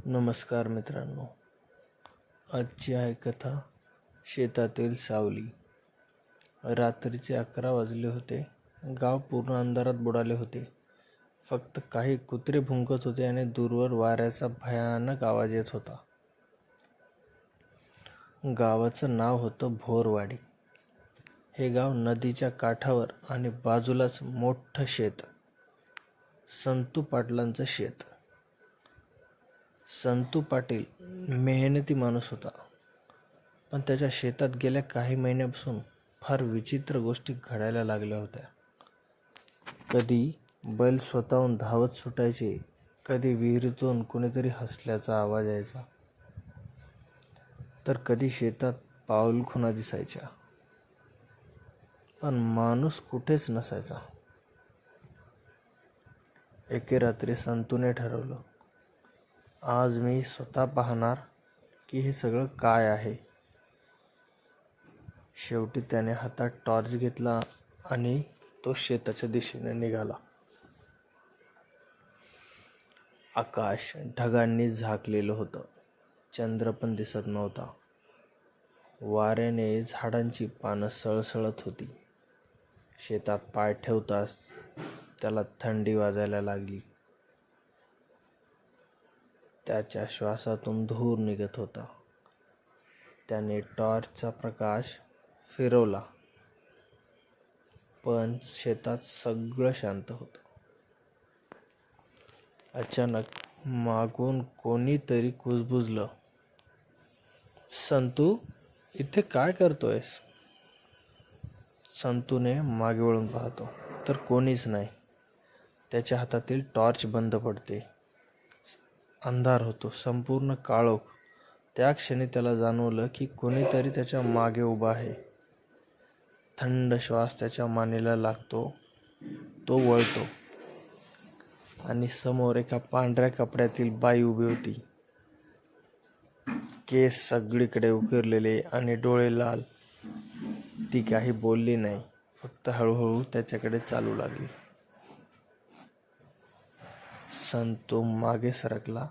नमस्कार मित्रांनो, आजची आहे कथा शेतातील सावली. रात्रीचे 11 वाजले होते. गाव पूर्ण अंधारात बुडाले होते. फक्त काही कुत्रे भुंकत होते आणि दूरवर वाऱ्याचा भयानक आवाज येत होता. गावाचं नाव होतं भोरवाडी. हे गाव नदीच्या काठावर आणि बाजूलाच मोठं शेत, संतू पाटलांचं शेत. संतू पाटील मेहनती माणूस होता, पण त्याच्या शेतात गेल्या काही महिन्यापासून फार विचित्र गोष्टी घडायला लागल्या होत्या. कधी बैल स्वतःहून धावत सुटायचे, कधी विहिरीतून कोणीतरी हसल्याचा आवाज यायचा, तर कधी शेतात पाऊलखुणा दिसायच्या, पण माणूस कुठेच नसायचा. एके रात्री संतूने ठरवलं, आज मी स्वतः पाहणार की हे सगळं काय आहे. शेवटी त्याने हातात टॉर्च घेतला आणि तो शेताच्या दिशेने निघाला. आकाश ढगांनी झाकलेलं होतं. चंद्र पण दिसत नव्हता. वाऱ्याने झाडांची पानं सळसळत होती. शेतात पाय ठेवताच त्याला थंडी वाजायला लागली. त्याच्या श्वासातून धूर निघत होता. त्याने टॉर्चचा प्रकाश फिरवला, पण शेतात सगळं शांत होतं. अचानक मागून कोणीतरी कुजबुजलं, संतू, इथे काय करतोयस? संतूने मागे वळून पाहतो, तर कोणीच नाही. त्याच्या हातातील टॉर्च बंद पडते. अंधार होतो, संपूर्ण काळोख. त्या क्षणी त्याला जाणवलं की कोणीतरी त्याच्या मागे उभा आहे. थंड श्वास त्याच्या मानेला लागतो. तो वळतो आणि समोर एका पांढऱ्या कपड्यातील बाई उभी होती. केस सगळीकडे उकिरलेले आणि डोळे लाल. ती काही बोलली नाही, फक्त हळूहळू त्याच्याकडे चालू लागली. संतू मागे सरकला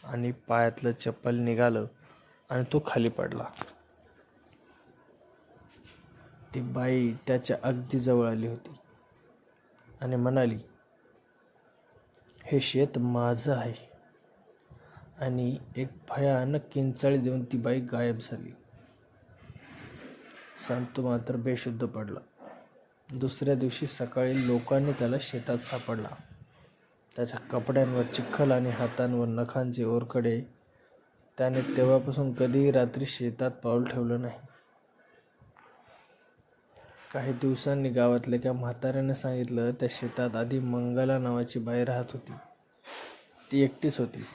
आणि पायातलं चप्पल निघालं आणि तो खाली पडला. ती बाई त्याच्या अगदी जवळ आली होती आणि म्हणाली, हे शेत माझं आहे. आणि एक भयानक किंचाळी देऊन ती बाई गायब झाली. संतू मात्र बेशुद्ध पडला. दुसऱ्या दिवशी सकाळी लोकांनी त्याला शेतात सापडला. त्याच्या कपड्यांवर चिखल आणि हातांवर नखांचे ओरखडे. त्याने तेव्हापासून कधीही रात्री शेतात पाऊल ठेवलं नाही. काही दिवसांनी गावातल्या एका म्हाताऱ्याने सांगितलं, त्या शेतात आधी मंगला नावाची बाई राहत होती. ती एकटीच होती.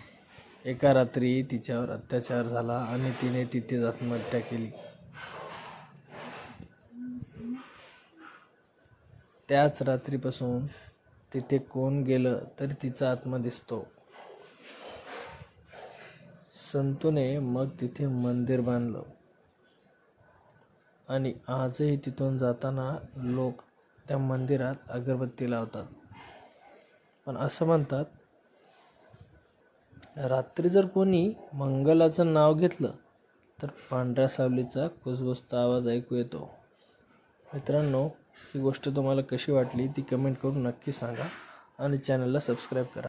एका रात्री तिच्यावर अत्याचार झाला आणि तिने तिथेच आत्महत्या केली. त्याच रात्रीपासून तिथे कोण गेलं तरी तिचा आत्मा दिसतो. संतूने मग तिथे मंदिर बांधलं आणि आजही तिथून जाताना लोक त्या मंदिरात अगरबत्ती लावतात. पण असं म्हणतात, रात्री जर कोणी मंगलाचं नाव घेतलं तर पांढऱ्या सावलीचा कुजबुजता आवाज ऐकू येतो. मित्रांनो, ही गोष्ट तुम्हाला कशी वाटली ती कमेंट करून नक्की सांगा आणि चॅनलला सबस्क्राईब करा.